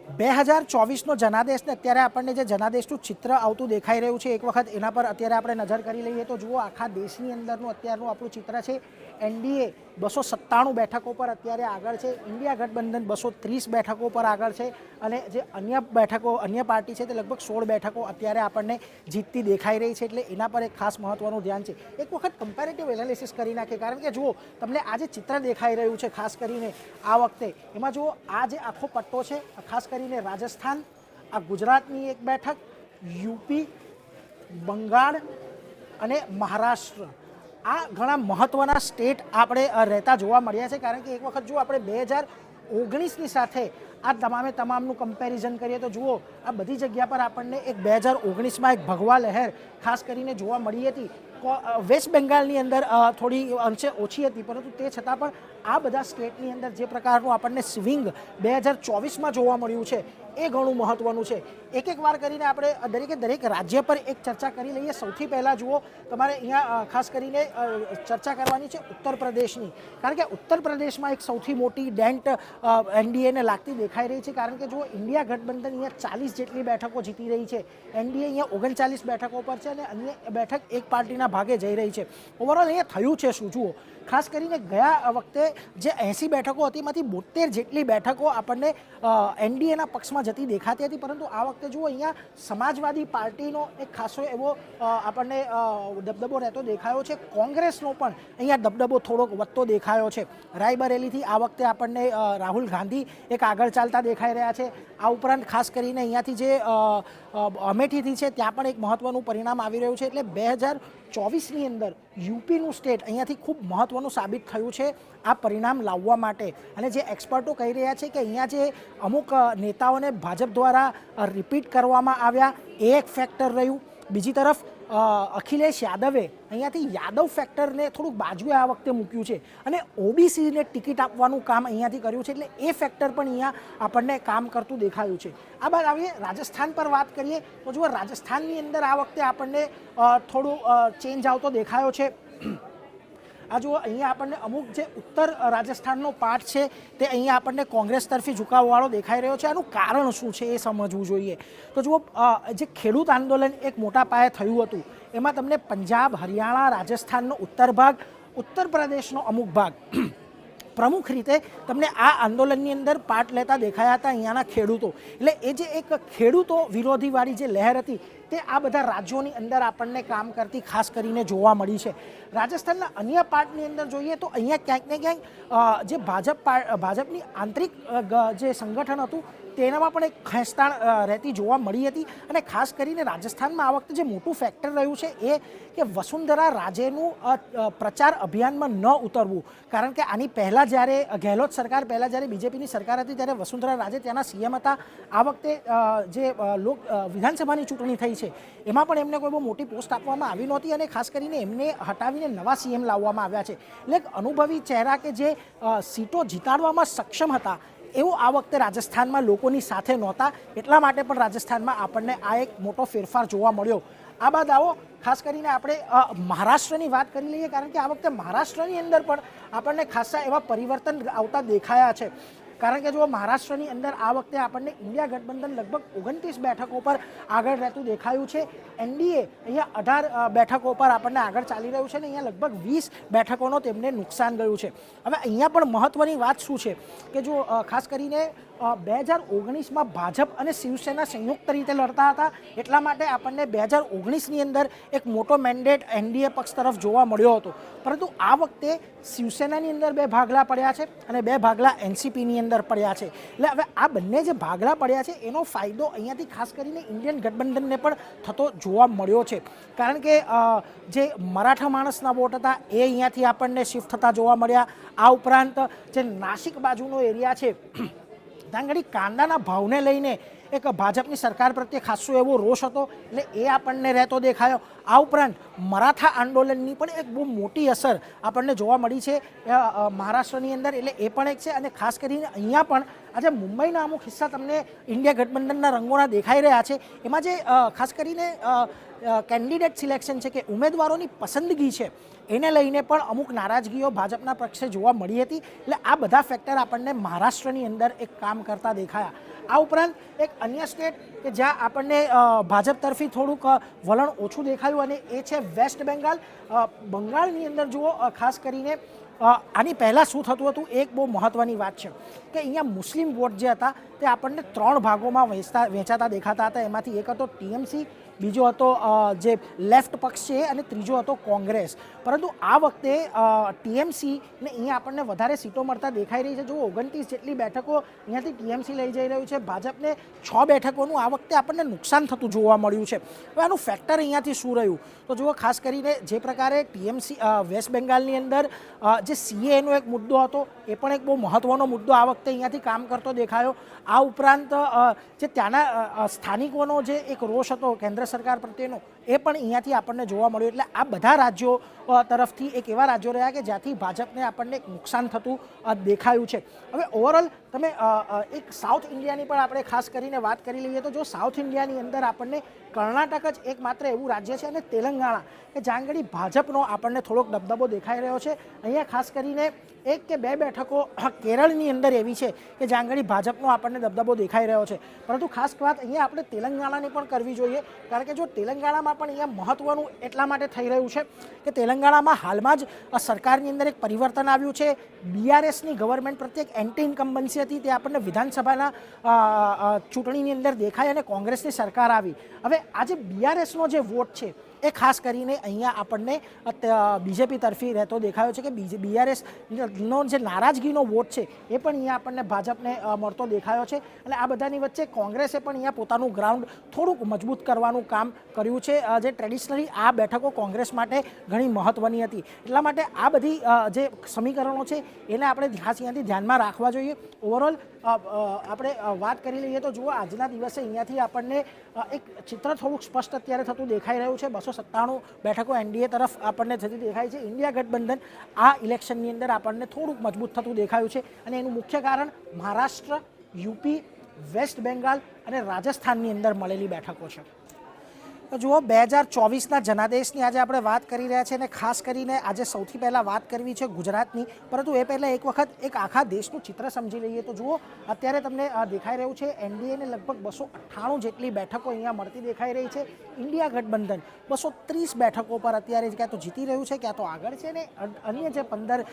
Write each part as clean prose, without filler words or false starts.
2024નો જનાદેશને અત્યારે આપણને જે જનાદેશનું ચિત્ર આવતું દેખાઈ રહ્યું છે, એક વખત એના પર અત્યારે આપણે નજર કરી લઈએ તો જુઓ આખા દેશની અંદરનું અત્યારનું આપણું ચિત્ર છે। એનડીએ 297 બેઠકો પર અત્યારે આગળ છે, ઇન્ડિયા ગઠબંધન 230 બેઠકો પર આગળ છે અને જે અન્ય બેઠકો અન્ય પાર્ટી છે તે લગભગ 16 બેઠકો અત્યારે આપણને જીતતી દેખાઈ રહી છે। એટલે એના પર એક ખાસ મહત્વનું ધ્યાન છે। એક વખત કમ્પેરેટિવ એનાલિસિસ કરી નાખીએ, કારણ કે જુઓ તમને આ જે ચિત્ર દેખાઈ રહ્યું છે ખાસ કરીને આ વખતે, એમાં જુઓ આ જે આખો પટ્ટો છે ખાસ કરીને રાજસ્થાન, આ ગુજરાતની એક બેઠક, યુપી, બંગાળ અને મહારાષ્ટ્ર, આ ઘણા મહત્વના સ્ટેટ આપણે રહેતા જોવા મળ્યા છે। કારણ કે એક વખત જો આપણે 2019ની સાથે આ તમામનું કમ્પેરિઝન કરીએ તો જુઓ આ બધી જગ્યા પર આપણને એક 2019માં એક ભગવા લહેર ખાસ કરીને જોવા મળી હતી। વેસ્ટ બેંગાલની અંદર થોડી અંશે ઓછી હતી, પરંતુ તે છતાં પણ આ બધા સ્ટેટની અંદર જે પ્રકારનું આપણને સ્વિંગ 2024માં જોવા મળ્યું છે એ ઘણું મહત્વનું છે। એક એક વાર કરીને આપણે દરેક રાજ્ય પર એક ચર્ચા કરી લઈએ। સૌથી પહેલાં જુઓ તમારે અહીંયા ખાસ કરીને ચર્ચા કરવાની છે ઉત્તર પ્રદેશની, કારણ કે ઉત્તર પ્રદેશમાં એક સૌથી મોટી ડેન્ટ એનડીએને લાગતી દેખાઈ રહી છે। કારણ કે જુઓ ઇન્ડિયા ગઠબંધન અહીંયા 40 જેટલી બેઠકો જીતી રહી છે, એનડીએ અહીંયા 39 બેઠકો પર છે અને અન્ય બેઠક એક પાર્ટીના ભાગે જઈ રહી છે। ઓવરઓલ અહીંયા થયું છે શું જુઓ, ખાસ કરીને ગયા વખતે જે 80 બેઠકો હતી એમાંથી 72 જેટલી બેઠકો આપણને એનડીએના પક્ષમાં જતી દેખાતી હતી, પરંતુ આ વખતે જુઓ અહીંયા સમાજવાદી પાર્ટીનો એક ખાસો એવો આપણને દબદબો રહેતો દેખાયો છે। કોંગ્રેસનો પણ અહીંયા દબદબો થોડોક વધતો દેખાયો છે। રાયબરેલીથી આ વખતે આપણને રાહુલ ગાંધી એક આગળ ચાલતા દેખાઈ રહ્યા છે। આ ઉપરાંત ખાસ કરીને અહીંયાથી જે અમેઠીથી છે ત્યાં પણ એક મહત્વનું પરિણામ આવી રહ્યું છે। એટલે 2024ની અંદર યુપીનું સ્ટેટ અહીંયાથી ખૂબ મહત્વનું સાબિત થયું છે આ પરિણામ લાવવા માટે। અને જે એક્સપર્ટો કહી રહ્યા છે કે અહીંયા જે અમુક નેતાઓને ભાજપ દ્વારા રિપીટ કરવામાં આવ્યા એ એક ફેક્ટર રહ્યું। બીજી તરફ અખિલેશ યાદવે અહીંયાથી યાદવ ફેક્ટરને થોડુંક બાજુએ આ વખતે મૂક્યું છે અને ઓબીસીને ટિકિટ આપવાનું કામ અહીંયાથી કર્યું છે, એટલે એ ફેક્ટર પણ અહીંયા આપણને કામ કરતું દેખાયું છે। આ બાદ આવીએ રાજસ્થાન પર વાત કરીએ તો જુઓ રાજસ્થાનની અંદર આ વખતે આપણને થોડું ચેન્જ આવતો દેખાયો છે। આ જુઓ અહીંયા આપણને અમુક જે ઉત્તર રાજસ્થાનનો પાર્ટ છે તે અહીંયા આપણને કોંગ્રેસ તરફી ઝુકાવવાળો દેખાઈ રહ્યો છે। આનું કારણ શું છે એ સમજવું જોઈએ। તો જુઓ જે ખેડૂત આંદોલન એક મોટા પાયે થયું હતું એમાં તમને પંજાબ, હરિયાણા, રાજસ્થાનનો ઉત્તર ભાગ, ઉત્તર પ્રદેશનો અમુક ભાગ પ્રમુખ રીતે તમને આ આંદોલનની અંદર પાર્ટ લેતા દેખાયા હતા અહીંયાના ખેડૂતો। એટલે એ જે એક ખેડૂતો વિરોધીવાળી જે લહેર હતી તે આ બધા રાજ્યોની અંદર આપણને કામ કરતી ખાસ કરીને જોવા મળી છે। રાજસ્થાનના અન્ય પાર્ટની અંદર જોઈએ તો અહીંયા ક્યાંક ને ક્યાંક જે ભાજપની આંતરિક જે સંગઠન હતું તેનામાં પણ એક ખેંચતાણ રહેતી જોવા મળી હતી। અને ખાસ કરીને રાજસ્થાનમાં આ વખતે જે મોટું ફેક્ટર રહ્યું છે એ કે વસુંધરા રાજેનું પ્રચાર અભિયાનમાં ન ઉતરવું, કારણ કે આની પહેલાં જ્યારે ગેહલોત સરકાર પહેલાં જ્યારે બીજેપીની સરકાર હતી ત્યારે વસુંધરા રાજે ત્યાંના સીએમ હતા। આ વખતે જે વિધાનસભાની ચૂંટણી થઈ છે એમાં પણ એમને કોઈ બહુ મોટી પોસ્ટ આપવામાં આવી નહોતી અને ખાસ કરીને એમને હટાવીને નવા સીએમ લાવવામાં આવ્યા છે। એટલે એક અનુભવી ચહેરા કે જે સીટો જીતાડવામાં સક્ષમ હતા એવું આ વખતે રાજસ્થાનમાં લોકોની સાથે નહોતા, એટલા માટે પણ રાજસ્થાનમાં આપણને આ એક મોટો ફેરફાર જોવા મળ્યો। આ બાદ આવો ખાસ કરીને આપણે મહારાષ્ટ્રની વાત કરી લઈએ, કારણ કે આ વખતે મહારાષ્ટ્રની અંદર પણ આપણને ખાસા એવા પરિવર્તન આવતા દેખાયા છે। કારણ કે જો મહારાષ્ટ્રની અંદર આ વખતે આપણને ઇન્ડિયા ગઠબંધન લગભગ 29 બેઠકો પર આગળ રહેતું દેખાયું છે। એનડીએ અહીંયા 18 બેઠકો પર આપણને આગળ ચાલી રહ્યું છે અને અહીંયા લગભગ 20 બેઠકોનો તેમને નુકસાન ગયું છે। હવે અહીંયા પણ મહત્વની વાત શું છે કે જો ખાસ કરીને 2019માં ભાજપ અને શિવસેના સંયુક્ત રીતે લડતા હતા, એટલા માટે આપણને 2019ની અંદર એક મોટો મેન્ડેટ એનડીએ પક્ષ તરફ જોવા મળ્યો હતો, પરંતુ આ વખતે શિવસેનાની અંદર 2 ભાગલા પડ્યા છે અને 2 ભાગલા એનસીપીની અંદર પડ્યા છે। એટલે હવે આ બંને જે ભાગલા પડ્યા છે એનો ફાયદો અહીંયાથી ખાસ કરીને ઇન્ડિયન ગઠબંધનને પણ થતો જોવા મળ્યો છે, કારણ કે જે મરાઠા માણસના વોટ હતા એ અહીંયાથી આપણને શિફ્ટ થતા જોવા મળ્યા। આ ઉપરાંત જે નાસિક બાજુનો એરિયા છે ત્યાં આગળ કાંદાના ભાવને લઈને એક ભાજપની સરકાર પ્રત્યે ખાસો એવો રોષ હતો, એટલે એ આપણને રહેતો દેખાયો। આ ઉપરાંત મરાઠા આંદોલનની પણ એક બહુ મોટી અસર આપણને જોવા મળી છે મહારાષ્ટ્રની અંદર, એટલે એ પણ એક છે। અને ખાસ કરીને અહીંયા પણ આજે મુંબઈના અમુક હિસ્સા તમને ઇન્ડિયા ગઠબંધનના રંગોના દેખાઈ રહ્યા છે. એમાં જે ખાસ કરીને કેન્ડિડેટ સિલેક્શન છે કે ઉમેદવારોની પસંદગી છે એને લઈને પણ અમુક નારાજગીઓ ભાજપના પક્ષે જોવા મળી હતી. એટલે આ બધા ફેક્ટર આપણને મહારાષ્ટ્રની અંદર એક કામ કરતા દેખાયા. આ ઉપરાંત એક અન્ય સ્ટેટ કે જ્યાં આપણને ભાજપ તરફી થોડુંક વલણ ઓછું દેખાયું અને એ છે વેસ્ટ બેંગાલ. બંગાળની અંદર જુઓ ખાસ કરીને આની પહેલાં શું થતું હતું, એક બહુ મહત્ત્વની વાત છે કે અહીંયા મુસ્લિમ વોટ જે હતા તે આપણને 3 ભાગોમાં વહેંચાતા દેખાતા હતા. એમાંથી એક હતો ટીએમસી, બીજો હતો જે લેફ્ટ પક્ષ છે અને ત્રીજો હતો કોંગ્રેસ. પરંતુ આ વખતે ટીએમસીને અહીંયા આપણને વધારે સીટો મળતા દેખાઈ રહી છે. જો 29 જેટલી બેઠકો અહીંયાથી ટીએમસી લઈ જઈ રહ્યું છે. ભાજપને 6 બેઠકોનું આ વખતે આપણને નુકસાન થતું જોવા મળ્યું છે. હવે આનું ફેક્ટર અહીંયાથી શું રહ્યું તો જુઓ, ખાસ કરીને જે પ્રકારે ટીએમસી વેસ્ટ બેંગાલની અંદર જે સીએનો એક મુદ્દો હતો એ પણ એક બહુ મહત્ત્વનો મુદ્દો આ વખતે અહીંયાથી કામ કરતો દેખાયો. આ ઉપરાંત જે ત્યાંના સ્થાનિકોનો જે એક રોષ હતો કેન્દ્ર સરકાર પ્રત્યેનો એ પણ અહીંયાથી આપણને જોવા મળ્યો. એટલે આ બધા રાજ્યો તરફથી એક એવા રાજ્યો રહ્યા કે જ્યાંથી ભાજપને આપણને એક નુકસાન થતું દેખાયું છે. હવે ઓવરઓલ તમે એક સાઉથ ઇન્ડિયાની પણ આપણે ખાસ કરીને વાત કરી લઈએ તો જો સાઉથ ઇન્ડિયાની અંદર આપણને કર્ણાટક જ એકમાત્ર એવું રાજ્ય છે અને તેલંગાણા કે જ્યાં આગળ ભાજપનો આપણને થોડોક દબદબો દેખાઈ રહ્યો છે. અહીંયા ખાસ કરીને 1 કે 2 બેઠકો કેરળની અંદર એવી છે કે જ્યાં આગળ ભાજપનો આપણને દબદબો દેખાઈ રહ્યો છે. પરંતુ ખાસ વાત અહીંયા આપણે તેલંગાણાની પણ કરવી જોઈએ, કારણ કે જો તેલંગાણામાં પણ અહીંયા મહત્ત્વનું એટલા માટે થઈ રહ્યું છે કે તેલંગાણામાં હાલમાં જ સરકારની અંદર એક પરિવર્તન આવ્યું છે. બીઆરએસની ગવર્મેન્ટ પ્રત્યે એક એન્ટી ઇન્કમ્બન્સી હતી તે આપણને વિધાનસભાના ચૂંટણીની અંદર દેખાય અને કોંગ્રેસની સરકાર આવી. હવે આજે બીઆરએસનો જે વોટ છે એ ખાસ કરીને અહીંયા આપણને બીજેપી તરફી રહેતો દેખાયો છે કે બીઆરએસનો જે નારાજગીનો વોટ છે એ પણ અહીંયા આપણને ભાજપને મળતો દેખાયો છે. અને આ બધાની વચ્ચે કોંગ્રેસે પણ અહીંયા પોતાનું ગ્રાઉન્ડ થોડુંક મજબૂત કરવાનું કામ કર્યું છે. જે ટ્રેડિશનલી આ બેઠકો કોંગ્રેસ માટે ઘણી મહત્ત્વની હતી. એટલા માટે આ બધી જે સમીકરણો છે એને આપણે ખાસ અહીંયાથી ધ્યાનમાં રાખવા જોઈએ. ઓવરઓલ આપણે વાત કરી લઈએ તો જુઓ, આજના દિવસે અહીંયાથી આપણને એક ચિત્ર થોડુંક સ્પષ્ટ અત્યારે થતું દેખાઈ રહ્યું છે. 297 બેઠકો એનડીએ તરફ આપણને થતી દેખાય છે. ઇન્ડિયા ગઠબંધન આ ઇલેક્શનની અંદર આપણને થોડુંક મજબૂત થતું દેખાયું છે અને એનું મુખ્ય કારણ મહારાષ્ટ્ર, યુપી, વેસ્ટ બેંગાલ અને રાજસ્થાનની અંદર મળેલી બેઠકો છે. તો જુઓ, 2024ના જનાદેશની આજે આપણે વાત કરી રહ્યા છીએ અને ખાસ કરીને આજે સૌથી પહેલાં વાત કરવી છે ગુજરાતની. પરંતુ એ પહેલાં એક વખત એક આખા દેશનું ચિત્ર સમજી લઈએ તો જુઓ, અત્યારે તમને દેખાઈ રહ્યું છે એનડીએને લગભગ 298 જેટલી બેઠકો અહીંયા મળતી દેખાઈ રહી છે. ઇન્ડિયા ગઠબંધન 230 બેઠકો પર અત્યારે ક્યાં તો જીતી રહ્યું છે ક્યાં તો આગળ છે. ને અન્ય જે 15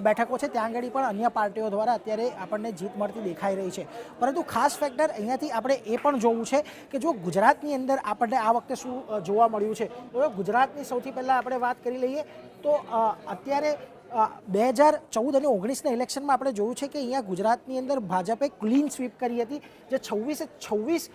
બેઠકો છે ત્યાં આગળ પણ અન્ય પાર્ટીઓ દ્વારા અત્યારે આપણને જીત મળતી દેખાઈ રહી છે. પરંતુ ખાસ ફેક્ટર અહીંયાથી આપણે એ પણ જોવું છે કે જો ગુજરાતની અંદર આપણને આ વખતે શું જોવા મળ્યું છે. તો ગુજરાતની સૌથી પહેલાં આપણે વાત કરી લઈએ તો અત્યારે 2014 અને 19ના ઇલેક્શનમાં આપણે જોયું છે કે અહીંયા ગુજરાતની અંદર ભાજપે ક્લીન સ્વીપ કરી હતી. જે 26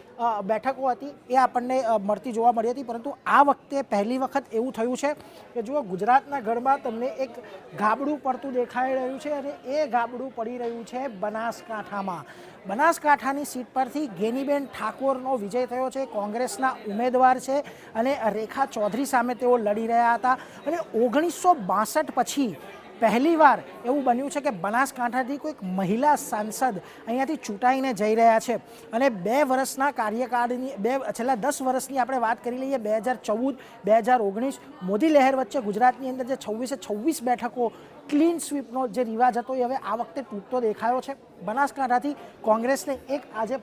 બેઠકો હતી એ આપણને મળતી જોવા મળી હતી. પરંતુ આ વખતે પહેલી વખત એવું થયું છે કે જુઓ, ગુજરાતના ગઢમાં તમને એક ગાબડું પડતું દેખાઈ રહ્યું છે અને એ ગાબડું પડી રહ્યું છે બનાસકાંઠામાં. બનાસકાંઠાની સીટ પરથી ગેનીબેન ઠાકોરનો વિજય થયો છે. કોંગ્રેસના ઉમેદવાર છે અને રેખા ચૌધરી સામે તેઓ લડી રહ્યા હતા. અને 1962 પછી પહેલીવાર એવું બન્યું છે કે બનાસકાંઠાથી કોઈક મહિલા સાંસદ અહીંયાથી ચૂંટાઈને જઈ રહ્યા છે. અને 2 વર્ષના કાર્યકાળની છેલ્લા 10 વર્ષની આપણે વાત કરી લઈએ, 2014, 2019 મોદી લહેર વચ્ચે ગુજરાતની અંદર જે 26 બેઠકો ક્લીન સ્વીપનો જે રિવાજ હતો એ હવે આ વખતે તૂટતો દેખાયો છે. બનાસકાંઠાથી કોંગ્રેસને એક આજે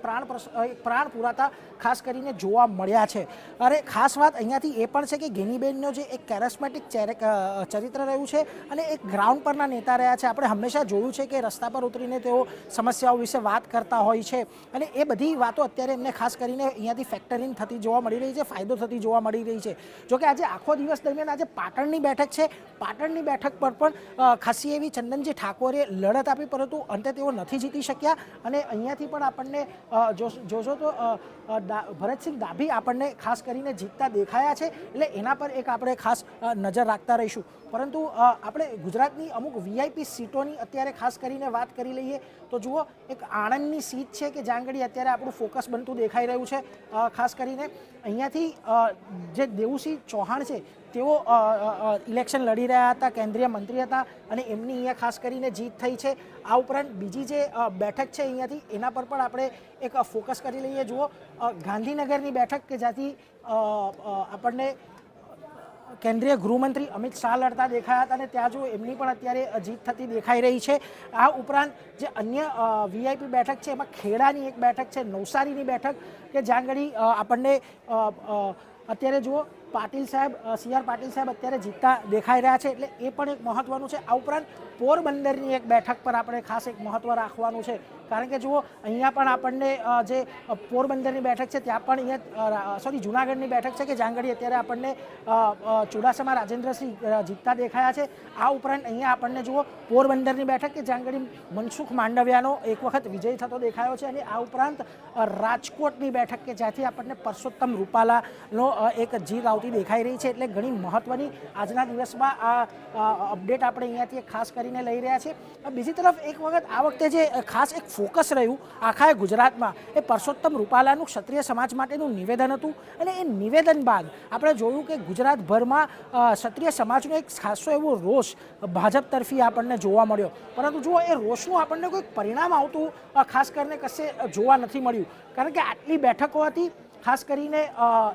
પ્રાણ પુરાતા ખાસ કરીને જોવા મળ્યા છે. અરે ખાસ વાત અહીંયાથી એ પણ છે કે ગેનીબેનનો જે એક કેરેસ્મેટિક ચરિત્ર રહ્યું છે અને એક ગ્રાઉન્ડ પરના નેતા રહ્યા છે. આપણે હંમેશા જોયું છે કે રસ્તા પર ઉતરીને તેઓ સમસ્યાઓ વિશે વાત કરતા હોય છે અને એ બધી વાતો અત્યારે એમને ખાસ કરીને અહીંયાથી ફેક્ટરિંગ થતી જોવા મળી રહી છે, ફાયદો થતી જોવા મળી રહી છે. જોકે આજે આખો દિવસ દરમિયાન આજે પાટણની બેઠક છે. પાટણની બેઠક પર પણ ખાસી એવી ચંદનજી ઠાકોરે લડત આપી, પરંતુ અંતે તેઓ નથી જીતી શક્યા. અને અહીંયાથી પણ આપણને જોશો તો ભરતસિંહ ડાભી આપણને ખાસ કરીને જીતતા દેખાયા છે. એટલે એના પર એક આપણે ખાસ નજર રાખતા રહીશું. પરંતુ આપણે ગુજરાતની અમુક વીઆઈપી સીટોની અત્યારે ખાસ કરીને વાત કરી લઈએ તો જુઓ એક આણંદની સીટ છે કે જ્યાં આગળ અત્યારે આપણું ફોકસ બનતું દેખાઈ રહ્યું છે। ખાસ કરીને અહીંયાથી જે દેવુસિંહ ચૌહાણ છે તેઓ ઇલેક્શન લડી રહ્યા હતા, કેન્દ્રીય મંત્રી હતા અને એમની અહીંયા ખાસ કરીને જીત થઈ છે। આ ઉપરાંત બીજી જે બેઠક છે અહીંયાથી એના પર પણ આપણે એક ફોકસ કરી લઈએ। જુઓ ગાંધીનગરની બેઠક કે જ્યાંથી આપણને કેન્દ્રીય ગૃહમંત્રી અમિત શાહ લડતા દેખાયા હતા અને ત્યાં જો એમની પણ અત્યારે જીત થતી દેખાઈ રહી છે। આ ઉપરાંત જે અન્ય વીઆઈપી બેઠક છે એમાં ખેડાની એક બેઠક છે, નવસારીની બેઠક કે જ્યાં આગળ આપણને અત્યારે જુઓ પાટીલ સાહેબ સી.આર. પાટીલ સાહેબ અત્યારે જીતતા દેખાઈ રહ્યા છે, એટલે એ પણ એક મહત્વનું છે। આ ઉપરાંત પોરબંદરની એક બેઠક પર આપણે ખાસ એક મહત્વ રાખવાનું છે, કારણ કે જુઓ અહીંયા પણ આપણને જે પોરબંદરની બેઠક છે ત્યાં પણ અહીંયા જુનાગઢની બેઠક છે કે જ્યાં આગળ અત્યારે આપણને ચુડાસમા રાજેન્દ્રસિંહ જીતતા દેખાયા છે। આ ઉપરાંત અહીંયા આપણને જુઓ પોરબંદરની બેઠક કે જ્યાં આગળ મનસુખ માંડવિયાનો એક વખત વિજય થતો દેખાયો છે અને આ ઉપરાંત રાજકોટની બેઠક કે જ્યાંથી આપણને પરસોત્તમ રૂપાલાનો એક જીત આવતી દેખાઈ રહી છે। એટલે ઘણી મહત્વની આજના દિવસમાં આ અપડેટ આપણે અહીંયાથી ખાસ કરીને લઈ રહ્યા છીએ। બીજી તરફ એક વખત આ વખતે જે ખાસ એક ફોકસ રહ્યું આખા ગુજરાતમાં એ પરસોત્તમ રૂપાલાનું ક્ષત્રિય સમાજ માટેનું નિવેદન હતું અને એ નિવેદન બાદ આપણે જોયું કે ગુજરાતભરમાં ક્ષત્રિય સમાજનો એક ખાસો એવો રોષ ભાજપ તરફી આપણને જોવા મળ્યો, પરંતુ જુઓ એ રોષનું આપણને કોઈ પરિણામ આવતું ખાસ કરીને કશે જોવા નથી મળ્યું, કારણ કે આટલી બેઠકો હતી। ખાસ કરીને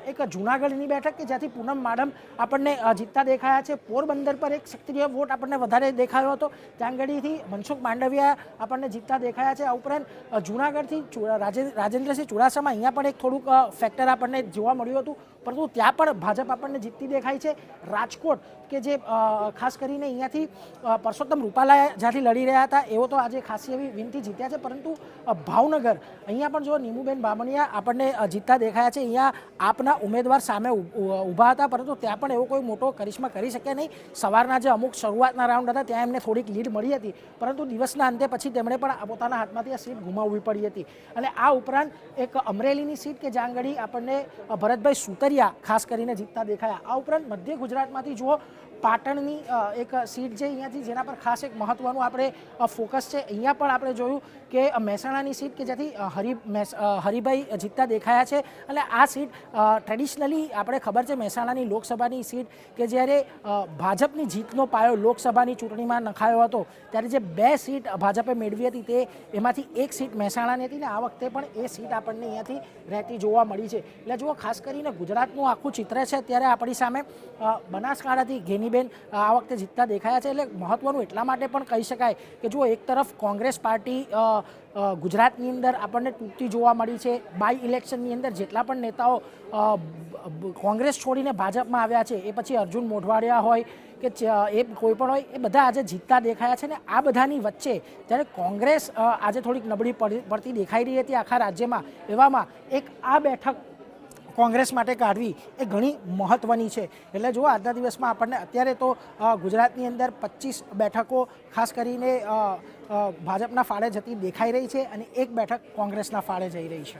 એક જૂનાગઢની બેઠક કે જ્યાંથી પૂનમ માડમ આપણને જીતતા દેખાયા છે, પોરબંદર પર એક સક્રિય વોટ આપણને વધારે દેખાયો હતો, ત્યાં આગળથી મનસુખ માંડવિયા આપણને જીતતા દેખાયા છે। આ ઉપરાંત જૂનાગઢથી રાજેન્દ્રસિંહ ચુડાસમા અહીંયા પણ એક થોડુંક ફેક્ટર આપણને જોવા મળ્યું હતું, પરંતુ ત્યાં પણ ભાજપ આપણને જીતતી દેખાય છે। રાજકોટ કે જે ખાસ કરીને અહીંયાથી પરસોત્તમ રૂપાલા જ્યાંથી લડી રહ્યા હતા એવો તો આજે ખાસી એવી વિનંતી જીત્યા છે, પરંતુ ભાવનગર અહીંયા પણ જો નીમુબેન બામણિયા આપણને જીતતા દેખાયા છે। અહીંયા આપના ઉમેદવાર સામે ઊભા હતા, પરંતુ ત્યાં પણ એવો કોઈ મોટો કરિશ્મા કરી શકે નહીં। સવારના જે અમુક શરૂઆતના રાઉન્ડ હતા ત્યાં એમને થોડીક લીડ મળી હતી, પરંતુ દિવસના અંતે પછી તેમણે પણ પોતાના હાથમાંથી આ સીટ ગુમાવવી પડી હતી। અને આ ઉપરાંત એક અમરેલીની સીટ કે જ્યાં આગળ આપણને ભરતભાઈ સુતરિયા ખાસ કરીને જીતતા દેખાયા। આ ઉપરાંત મધ્ય ગુજરાતમાંથી જુઓ પાટણની એક સીટ છે અહીંયાથી જેના પર ખાસ એક મહત્વનું આપણે ફોકસ છે। અહીંયા પણ આપણે જોયું કે મહેસાણાની સીટ કે જ્યાંથી હરિભાઈ જીતતા દેખાયા છે અને આ સીટ ટ્રેડિશનલી આપણે ખબર છે મહેસાણાની લોકસભાની સીટ કે જ્યારે ભાજપની જીતનો પાયો લોકસભાની ચૂંટણીમાં નખાયો હતો ત્યારે જે 2 સીટ ભાજપે મેળવી હતી તે એમાંથી એક સીટ મહેસાણાની હતી ને આ વખતે પણ એ સીટ આપણને અહીંયાથી રહેતી જોવા મળી છે। એટલે જુઓ ખાસ કરીને ગુજરાતનું આખું ચિત્ર છે ત્યારે આપણી સામે બનાસકાંઠાથી ઘેનીબેન આ વખતે જીતતા દેખાયા છે। એટલે મહત્વનું એટલા માટે પણ કહી શકાય કે જુઓ એક તરફ કોંગ્રેસ પાર્ટી ગુજરાતની અંદર આપણને તૂટતી જોવા મળી છે। બાય ઇલેક્શનની અંદર જેટલા પણ નેતાઓ કોંગ્રેસ છોડીને ભાજપમાં આવ્યા છે એ પછી અર્જુન મોઢવાડિયા હોય કે એ કોઈ પણ હોય એ બધા આજે જીતતા દેખાયા છે ને આ બધાની વચ્ચે જ્યારે કોંગ્રેસ આજે થોડીક નબળી પડતી દેખાઈ રહી હતી આખા રાજ્યમાં, એવામાં એક આ બેઠક કોંગ્રેસ માટે કાઢવી એ ઘણી મહત્વની છે। એટલે જુઓ આજના દિવસમાં આપણને અત્યારે તો ગુજરાતની અંદર 25 બેઠકો ખાસ કરીને ભાજપના ફાળે જતી દેખાઈ રહી છે અને એક બેઠક કોંગ્રેસના ફાળે જઈ રહી છે।